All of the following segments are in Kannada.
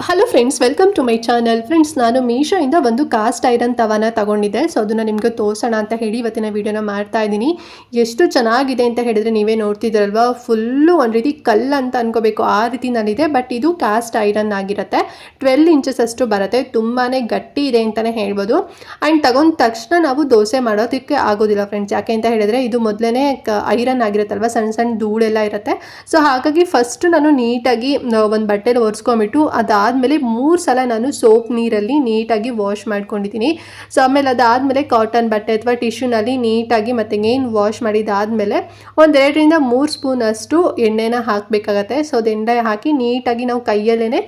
Hello friends, welcome to my channel. Friends, ನಾನು ಮೀಶೋಯಿಂದ ಒಂದು ಕಾಸ್ಟ್ ಐರನ್ ತವಾನ ತಗೊಂಡಿದ್ದೆ. ಸೊ ಅದನ್ನು ನಿಮಗೆ ತೋರಿಸೋಣ ಅಂತ ಹೇಳಿ ಇವತ್ತಿನ ವೀಡಿಯೋನ ಮಾಡ್ತಾ ಇದ್ದೀನಿ. ಎಷ್ಟು ಚೆನ್ನಾಗಿದೆ ಅಂತ ಹೇಳಿದ್ರೆ ನೀವೇ ನೋಡ್ತಿದ್ದೀರಲ್ವಾ, ಫುಲ್ಲು ಒಂದು ರೀತಿ ಕಲ್ಲು ಅಂತ ಅನ್ಕೋಬೇಕು, ಆ ರೀತಿನಲ್ಲಿದೆ. ಬಟ್ ಇದು ಕಾಸ್ಟ್ ಐರನ್ ಆಗಿರುತ್ತೆ. 12 ಇಂಚಸ್ ಅಷ್ಟು ಬರುತ್ತೆ. ತುಂಬಾ ಗಟ್ಟಿ ಇದೆ ಅಂತಲೇ ಹೇಳ್ಬೋದು. ಆ್ಯಂಡ್ ತಗೊಂಡ ತಕ್ಷಣ ನಾವು ದೋಸೆ ಮಾಡೋದಕ್ಕೆ ಆಗೋದಿಲ್ಲ ಫ್ರೆಂಡ್ಸ್. ಯಾಕೆ ಅಂತ ಹೇಳಿದ್ರೆ ಇದು ಮೊದಲೇ ಐರನ್ ಆಗಿರುತ್ತಲ್ವ, ಸಣ್ಣ ಸಣ್ಣ ಧೂಳೆಲ್ಲ ಇರುತ್ತೆ. ಸೊ ಹಾಗಾಗಿ ಫಸ್ಟ್ ನಾನು ನೀಟಾಗಿ ಒಂದು ಬಟ್ಟೆಲಿ ಒರೆಸ್ಕೊಂಬಿಟ್ಟು ಅದಾದಮೇಲೆ 3 ಸಲ ನಾನು ಸೋಪ್ ನೀರಲ್ಲಿ ನೀಟಾಗಿ ವಾಶ್ ಮಾಡ್ಕೊಂಡಿದ್ದೀನಿ. ಸೊ ಆಮೇಲೆ ಅದಾದಮೇಲೆ ಕಾಟನ್ ಬಟ್ಟೆ ಅಥವಾ ಟಿಶ್ಯೂನಲ್ಲಿ ನೀಟಾಗಿ ಮತ್ತೆ ಏನು ವಾಶ್ ಮಾಡಿದಾದಮೇಲೆ ಒಂದು 2ರಿಂದ 3 ಸ್ಪೂನ್ ಅಷ್ಟು ಎಣ್ಣೆನ ಹಾಕಬೇಕಾಗತ್ತೆ. ಸೊ ಅದು ಎಣ್ಣೆ ಹಾಕಿ ನೀಟಾಗಿ ನಾವು ಕೈಯಲ್ಲೇ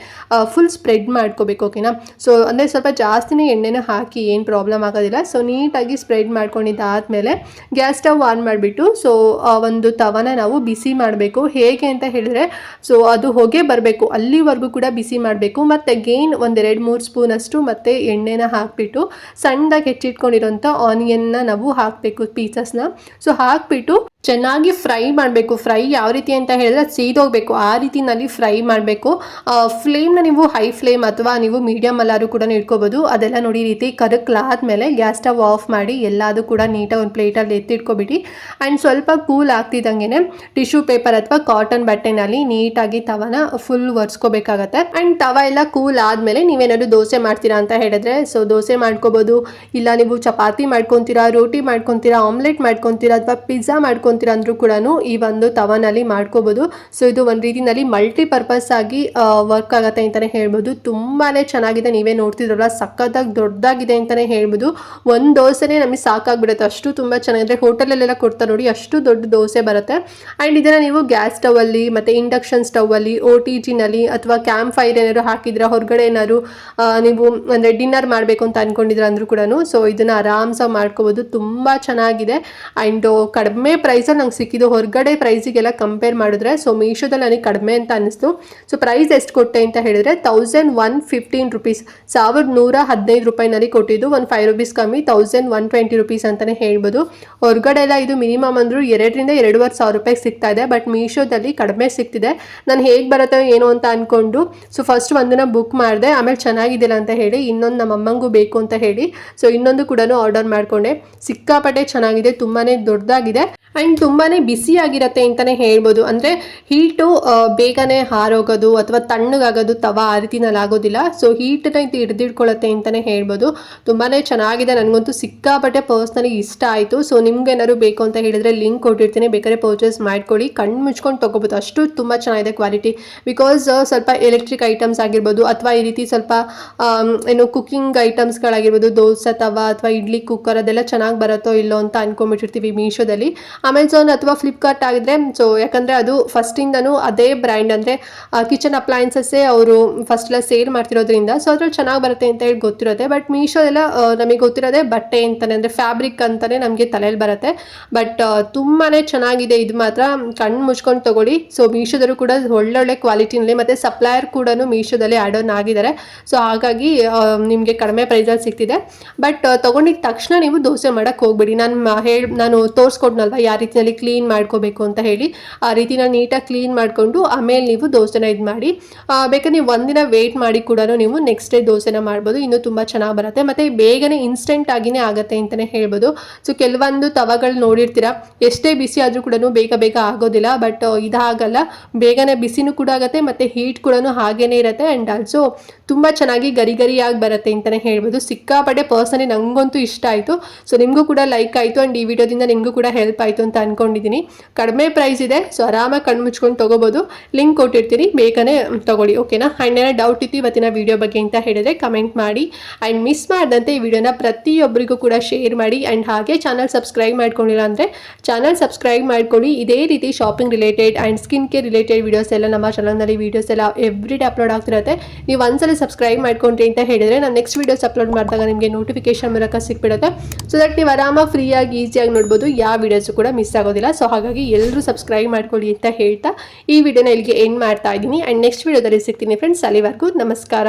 ಫುಲ್ ಸ್ಪ್ರೆಡ್ ಮಾಡ್ಕೋಬೇಕು, ಓಕೆನಾ. ಸೊ ಅಂದರೆ ಸ್ವಲ್ಪ ಜಾಸ್ತಿನೇ ಎಣ್ಣೆನ ಹಾಕಿ, ಏನು ಪ್ರಾಬ್ಲಮ್ ಆಗೋದಿಲ್ಲ. ಸೊ ನೀಟಾಗಿ ಸ್ಪ್ರೆಡ್ ಮಾಡ್ಕೊಂಡಿದ್ದಾದಮೇಲೆ ಗ್ಯಾಸ್ ಸ್ಟವ್ ಆನ್ ಮಾಡಿಬಿಟ್ಟು ಸೊ ಒಂದು ತವನ ನಾವು ಬಿಸಿ ಮಾಡಬೇಕು. ಹೇಗೆ ಅಂತ ಹೇಳಿದ್ರೆ, ಸೊ ಅದು ಹೊಗೆ ಬರಬೇಕು ಅಲ್ಲಿವರೆಗೂ ಕೂಡ ಬಿಸಿ ಮಾಡಬೇಕು. ಮತ್ತು ಅಗೇನ್ ಒಂದು 2-3 ಸ್ಪೂನ್ ಅಷ್ಟು ಮತ್ತೆ ಎಣ್ಣೆನ ಹಾಕಿಬಿಟ್ಟು ಸಣ್ಣದಾಗಿ ಹೆಚ್ಚಿಟ್ಕೊಂಡಿರೋಂಥ ಆನಿಯನ್ನ ನಾವು ಹಾಕಬೇಕು, ಪೀಸಸ್ನ. ಸೊ ಹಾಕಿಬಿಟ್ಟು ಚೆನ್ನಾಗಿ ಫ್ರೈ ಮಾಡಬೇಕು. ಫ್ರೈ ಯಾವ ರೀತಿ ಅಂತ ಹೇಳಿದ್ರೆ ಸೀದೋಗಬೇಕು, ಆ ರೀತಿನಲ್ಲಿ ಫ್ರೈ ಮಾಡಬೇಕು. ಫ್ಲೇಮ್ನ ನೀವು ಹೈ ಫ್ಲೇಮ್ ಅಥವಾ ನೀವು ಮೀಡಿಯಮ್ ಅಲ್ಲಾರು ಕೂಡ ಇಟ್ಕೋಬೋದು. ಅದೆಲ್ಲ ನೋಡಿ ರೀತಿ ಕರಕ್ಲಾದ್ಮೇಲೆ ಗ್ಯಾಸ್ ಸ್ಟವ್ ಆಫ್ ಮಾಡಿ ಎಲ್ಲದೂ ಕೂಡ ನೀಟಾಗಿ ಒಂದು ಪ್ಲೇಟಲ್ಲಿ ಎತ್ತಿಟ್ಕೊಬಿಟ್ಟು ಆ್ಯಂಡ್ ಸ್ವಲ್ಪ ಕೂಲ್ ಆಗ್ತಿದ್ದಂಗೆ ಟಿಶ್ಯೂ ಪೇಪರ್ ಅಥವಾ ಕಾಟನ್ ಬಟ್ಟೆನಲ್ಲಿ ನೀಟಾಗಿ ತವನ ಫುಲ್ ಒರೆಸ್ಕೋಬೇಕಾಗತ್ತೆ. ಆ್ಯಂಡ್ ತವ ಎಲ್ಲ ಕೂಲ್ ಆದಮೇಲೆ ನೀವೇನಾದ್ರು ದೋಸೆ ಮಾಡ್ತೀರಾ ಅಂತ ಹೇಳಿದ್ರೆ ಸೊ ದೋಸೆ ಮಾಡ್ಕೋಬೋದು, ಇಲ್ಲ ನೀವು ಚಪಾತಿ ಮಾಡ್ಕೊತೀರಾ, ರೋಟಿ ಮಾಡ್ಕೊತೀರಾ, ಆಮ್ಲೆಟ್ ಮಾಡ್ಕೊತೀರಾ ಅಥವಾ ಪಿಜ್ಜಾ ಮಾಡ್ಕೊತೀರಾ ಅಂದ್ರೂ ಕೂಡ ಈ ಒಂದು ತವನಲ್ಲಿ ಮಾಡ್ಕೋಬೋದು. ಸೊ ಇದು ಒಂದು ರೀತಿನಲ್ಲಿ ಮಲ್ಟಿಪರ್ಪಸ್ ಆಗಿ ವರ್ಕ್ ಆಗುತ್ತೆ ಅಂತಲೇ ಹೇಳ್ಬೋದು. ತುಂಬಾ ಚೆನ್ನಾಗಿದೆ, ನೀವೇ ನೋಡ್ತಿದ್ರಲ್ಲ, ಸಖತ್ತಾಗಿ ದೊಡ್ಡದಾಗಿದೆ ಅಂತಲೇ ಹೇಳ್ಬೋದು. ಒಂದು ದೋಸೆನೇ ನಮಗೆ ಸಾಕಾಗ್ಬಿಡುತ್ತೆ, ಅಷ್ಟು ತುಂಬ ಚೆನ್ನಾಗಿದೆ. ಹೋಟೆಲಲ್ಲೆಲ್ಲ ಕೊಡ್ತಾರೆ ನೋಡಿ, ಅಷ್ಟು ದೊಡ್ಡ ದೋಸೆ ಬರುತ್ತೆ. ಆ್ಯಂಡ್ ಇದನ್ನು ನೀವು ಗ್ಯಾಸ್ ಸ್ಟವಲ್ಲಿ ಮತ್ತು ಇಂಡಕ್ಷನ್ ಸ್ಟವಲ್ಲಿ, OTGನಲ್ಲಿ ಅಥವಾ ಕ್ಯಾಂಪ್ ಫೈರ್ ಏನಾದ್ರು ಹಾಕಿದ್ರೆ, ಹೊರಗಡೆ ಏನಾದ್ರು ನೀವು ಅಂದರೆ ಡಿನ್ನರ್ ಮಾಡಬೇಕು ಅಂತ ಅಂದ್ಕೊಂಡಿದ್ರೆ ಅಂದರೂ ಕೂಡ ಸೊ ಇದನ್ನು ಆರಾಮ್ಸಾಗಿ ಮಾಡ್ಕೋಬೋದು. ತುಂಬ ಚೆನ್ನಾಗಿದೆ ಆ್ಯಂಡ್ ಕಡಿಮೆ ಪ್ರೈಸಲ್ಲಿ ನಂಗೆ ಸಿಕ್ಕಿದ್ದು. ಹೊರಗಡೆ ಪ್ರೈಸಿಗೆಲ್ಲ ಕಂಪೇರ್ ಮಾಡಿದ್ರೆ ಸೊ ಮೀಶೋದಲ್ಲಿ ನನಗೆ ಕಡಿಮೆ ಅಂತ ಅನ್ನಿಸ್ತು. ಸೊ ಪ್ರೈಸ್ ಎಷ್ಟು ಕೊಟ್ಟೆ ಅಂತ ಹೇಳಿದ್ರೆ 1115 ರುಪೀಸ್, 1115 ರೂಪಾಯಿನಲ್ಲಿ ಕೊಟ್ಟಿದ್ದು. ಒಂದು 5 ರೂಪೀಸ್ ಕಮ್ಮಿ, 1120 ರುಪೀಸ್ ಅಂತಲೇ ಹೇಳ್ಬೋದು. ಹೊರಗಡೆ ಎಲ್ಲ ಇದು ಮಿನಿಮಮ್ ಅಂದರೂ 2ರಿಂದ 2,500 ರೂಪಾಯಿಗೆ ಸಿಗ್ತಾ ಇದೆ. ಬಟ್ ಮೀಶೋದಲ್ಲಿ ಕಡಿಮೆ ಸಿಗ್ತಿದೆ. ನಾನು ಹೇಗೆ ಬರುತ್ತೆ ಏನೋ ಅಂತ ಅಂದ್ಕೊಂಡು ಸೊ ಫಸ್ಟ್ ಒಂದನ್ನು ಬುಕ್ ಮಾಡಿದೆ. ಆಮೇಲೆ ಚೆನ್ನಾಗಿದ್ದಿಲ್ಲ ಅಂತ ಹೇಳಿ ಇನ್ನೊಂದು ನಮ್ಮ ಅಮ್ಮಂಗೂ ಬೇಕು ಅಂತ ಹೇಳಿ ಸೊ ಇನ್ನೊಂದು ಕೂಡ ಆರ್ಡರ್ ಮಾಡಿಕೊಂಡೆ. ಸಿಕ್ಕಾಪಟ್ಟೆ ಚೆನ್ನಾಗಿದೆ, ತುಂಬಾ ದೊಡ್ಡದಾಗಿದೆ ಆ್ಯಂಡ್ ತುಂಬಾ ಬಿಸಿಯಾಗಿರುತ್ತೆ ಅಂತಲೇ ಹೇಳ್ಬೋದು. ಅಂದರೆ ಹೀಟು ಬೇಗನೆ ಹಾರೋಗೋದು ಅಥವಾ ತಣ್ಣಗಾಗೋದು ತವ ಆ ರೀತಿನಲ್ಲಿ ಆಗೋದಿಲ್ಲ. ಸೊ ಹೀಟನ್ನ ಇದು ಹಿಡಿದಿಟ್ಕೊಳ್ಳುತ್ತೆ ಅಂತಲೇ ಹೇಳ್ಬೋದು. ತುಂಬಾ ಚೆನ್ನಾಗಿದೆ, ನನಗಂತೂ ಸಿಕ್ಕಾಪಟ್ಟೆ ಪರ್ಸ್ನಲಿ ಇಷ್ಟ ಆಯಿತು. ಸೊ ನಿಮ್ಗೇನಾದ್ರು ಬೇಕು ಅಂತ ಹೇಳಿದರೆ ಲಿಂಕ್ ಕೊಟ್ಟಿರ್ತೀನಿ, ಬೇಕಾದ್ರೆ ಪರ್ಚೇಸ್ ಮಾಡ್ಕೊಳ್ಳಿ. ಕಣ್ಣು ಮುಚ್ಕೊಂಡು ತೊಗೋಬೋದು, ಅಷ್ಟು ತುಂಬ ಚೆನ್ನಾಗಿದೆ ಕ್ವಾಲಿಟಿ. ಬಿಕಾಸ್ ಸ್ವಲ್ಪ ಎಲೆಕ್ಟ್ರಿಕ್ ಐಟಮ್ಸ್ ಆಗಿರ್ಬೋದು ಅಥವಾ ಈ ರೀತಿ ಸ್ವಲ್ಪ ಏನು ಕುಕ್ಕಿಂಗ್ ಐಟಮ್ಸ್ಗಳಾಗಿರ್ಬೋದು, ದೋಸೆ ತವ ಅಥವಾ ಇಡ್ಲಿ ಕುಕ್ಕರ್ ಅದೆಲ್ಲ ಚೆನ್ನಾಗಿ ಬರುತ್ತೋ ಇಲ್ಲೋ ಅಂತ ಅಂದ್ಕೊಂಡ್ಬಿಟ್ಟಿರ್ತೀವಿ ಮೀಶೋದಲ್ಲಿ. ಅಮೆಝಾನ್ ಅಥವಾ ಫ್ಲಿಪ್ಕಾರ್ಟ್ ಆಗಿದ್ರೆ ಸೊ ಯಾಕಂದರೆ ಅದು ಫಸ್ಟಿಂದನೂ ಅದೇ ಬ್ರ್ಯಾಂಡ್, ಅಂದರೆ ಕಿಚನ್ ಅಪ್ಲಯನ್ಸಸ್ಸೇ ಅವರು ಫಸ್ಟೆಲ್ಲ ಸೇಲ್ ಮಾಡ್ತಿರೋದ್ರಿಂದ ಸೊ ಅದ್ರಲ್ಲಿ ಚೆನ್ನಾಗಿ ಬರುತ್ತೆ ಅಂತ ಹೇಳಿ ಗೊತ್ತಿರುತ್ತೆ. ಬಟ್ ಮೀಶೋ ಎಲ್ಲ ನಮಗೆ ಗೊತ್ತಿರೋದೇ ಬಟ್ಟೆ ಅಂತಲೇ, ಅಂದರೆ ಫ್ಯಾಬ್ರಿಕ್ ಅಂತಲೇ ನಮಗೆ ತಲೆಯಲ್ಲಿ ಬರುತ್ತೆ. ಬಟ್ ತುಂಬಾ ಚೆನ್ನಾಗಿದೆ, ಇದು ಮಾತ್ರ ಕಣ್ಣು ಮುಚ್ಕೊಂಡು ತೊಗೊಳ್ಳಿ. ಸೊ ಮೀಶೋದಲ್ಲೂ ಕೂಡ ಒಳ್ಳೊಳ್ಳೆ ಕ್ವಾಲಿಟಿನಲ್ಲಿ ಮತ್ತು ಸಪ್ಲೈಯರ್ ಕೂಡ ಮೀಶೋದಲ್ಲಿ ಆ್ಯಡ್ ಆನ್ ಆಗಿದ್ದಾರೆ. ಸೊ ಹಾಗಾಗಿ ನಿಮಗೆ ಕಡಿಮೆ ಪ್ರೈಸಲ್ಲಿ ಸಿಗ್ತಿದೆ. ಬಟ್ ತೊಗೊಂಡಿದ್ದ ತಕ್ಷಣ ನೀವು ದೋಸೆ ಮಾಡೋಕ್ಕೆ ಹೋಗ್ಬೇಡಿ. ನಾನು ತೋರಿಸ್ಕೊಡ್ನಲ್ವ ಯಾವ ರೀತಿಯಲ್ಲಿ ಕ್ಲೀನ್ ಮಾಡ್ಕೋಬೇಕು ಅಂತ ಹೇಳಿ, ಆ ರೀತಿನ ನೀಟಾಗಿ ಕ್ಲೀನ್ ಮಾಡಿಕೊಂಡು ಆಮೇಲೆ ನೀವು ದೋಸೆನ ಇದು ಮಾಡಿ. ಬೇಕಾದ್ರೆ ನೀವು ಒಂದಿನ ವೆಯ್ಟ್ ಮಾಡಿ ಕೂಡ ನೀವು ನೆಕ್ಸ್ಟ್ ಡೇ ದೋಸೆನ ಮಾಡ್ಬೋದು, ಇನ್ನೂ ತುಂಬ ಚೆನ್ನಾಗಿ ಬರುತ್ತೆ. ಮತ್ತು ಬೇಗನೆ ಇನ್ಸ್ಟೆಂಟ್ ಆಗಿನೇ ಆಗುತ್ತೆ ಅಂತಲೇ ಹೇಳ್ಬೋದು. ಸೊ ಕೆಲವೊಂದು ತವಗಳು ನೋಡಿರ್ತೀರ, ಎಷ್ಟೇ ಬಿಸಿ ಆದರೂ ಕೂಡ ಬೇಗ ಬೇಗ ಆಗೋದಿಲ್ಲ. ಬಟ್ ಇದಾಗಲ್ಲ, ಬೇಗನೆ ಬಿಸಿನೂ ಕೂಡ ಆಗುತ್ತೆ ಮತ್ತು ಹೀಟ್ ಕೂಡ ಹಾಗೇನೇ ಇರುತ್ತೆ. ಆ್ಯಂಡ್ ಆಲ್ಸೋ ತುಂಬ ಚೆನ್ನಾಗಿ ಗರಿ ಗರಿಯಾಗಿ ಬರುತ್ತೆ ಅಂತಲೇ ಹೇಳ್ಬೋದು. ಸಿಕ್ಕಾಪಟ್ಟೆ ಪರ್ಸನಲಿ ನನಗಂತೂ ಇಷ್ಟ ಆಯಿತು. ಸೊ ನಿಮಗೂ ಕೂಡ ಲೈಕ್ ಆಯಿತು ಆ್ಯಂಡ್ ಈ ವಿಡಿಯೋದಿಂದ ನಿಮಗೂ ಕೂಡ ಹೆಲ್ಪ್ ಆಯಿತು ಅಂತ ಅಂದ್ಕೊಂಡಿದ್ದೀನಿ. ಕಡಿಮೆ ಪ್ರೈಸ್ ಇದೆ, ಸೊ ಆರಾಮಾಗಿ ಕಣ್ಣು ಮುಚ್ಕೊಂಡು ತೊಗೋಬೋದು. ಲಿಂಕ್ ಕೊಟ್ಟಿರ್ತೀನಿ, ಬೇಗನೆ ತೊಗೊಳ್ಳಿ, ಓಕೆನಾ. ಆ್ಯಂಡ್ ಏನೋ ಡೌಟ್ ಇತ್ತು ಇವತ್ತಿನ ವಿಡಿಯೋ ಬಗ್ಗೆ ಅಂತ ಹೇಳಿದ್ರೆ ಕಮೆಂಟ್ ಮಾಡಿ. ಆ್ಯಂಡ್ ಮಿಸ್ ಮಾಡಿದಂತೆ ಈ ವಿಡಿಯೋನ ಪ್ರತಿಯೊಬ್ಬರಿಗೂ ಕೂಡ ಶೇರ್ ಮಾಡಿ. ಆ್ಯಂಡ್ ಹಾಗೆ ಚಾನಲ್ ಸಬ್ಸ್ಕ್ರೈಬ್ ಮಾಡ್ಕೊಂಡಿಲ್ಲ ಅಂದರೆ ಚಾನಲ್ ಸಬ್ಸ್ಕ್ರೈಬ್ ಮಾಡ್ಕೊಳ್ಳಿ. ಇದೇ ರೀತಿ shopping related and skin care related videos ಎಲ್ಲ ನಮ್ಮ ಚಾನಲ್ನಲ್ಲಿ ವೀಡಿಯೋಸ್ ಎಲ್ಲ ಎವ್ರಿ ಡೇ ಅಪ್ಲೋಡ್ ಆಗ್ತಿರುತ್ತೆ. ನೀವು ಒಂದ್ಸಲ ಸಬ್ಸ್ಕ್ರೈಬ್ ಮಾಡ್ಕೊಂಡ್ರಿ ಅಂತ ಹೇಳಿದರೆ ನಾನು ನೆಕ್ಸ್ಟ್ ವೀಡಿಯೋಸ್ ಅಪ್ಲೋಡ್ ಮಾಡಿದಾಗ ನಿಮಗೆ ನೋಟಿಫಿಕೇಶನ್ ಮೂಲಕ ಸಿಕ್ಬಿಡುತ್ತೆ. ಸೊ ದಟ್ ನೀವು ಆರಾಮಾಗಿ ಫ್ರೀಯಾಗಿ ಈಸಿಯಾಗಿ ನೋಡ್ಬೋದು, ಯಾವ ವೀಡಿಯೋಸು ಕೂಡ ಮಿಸ್ ಆಗೋದಿಲ್ಲ. ಸೊ ಹಾಗಾಗಿ ಎಲ್ಲರೂ ಸಬ್ಸ್ಕ್ರೈಬ್ ಮಾಡ್ಕೊಳ್ಳಿ ಅಂತ ಹೇಳ್ತಾ ಈ ವಿಡಿಯೋನ ಇಲ್ಲಿಗೆ ಎಂಡ್ ಮಾಡ್ತಾ ಇದ್ದೀನಿ. ಆ್ಯಂಡ್ ನೆಕ್ಸ್ಟ್ ವೀಡಿಯೋದಲ್ಲಿ ಸಿಗ್ತೀನಿ ಫ್ರೆಂಡ್ಸ್. ಅಲ್ಲಿವರೆಗೂ ನಮಸ್ಕಾರ.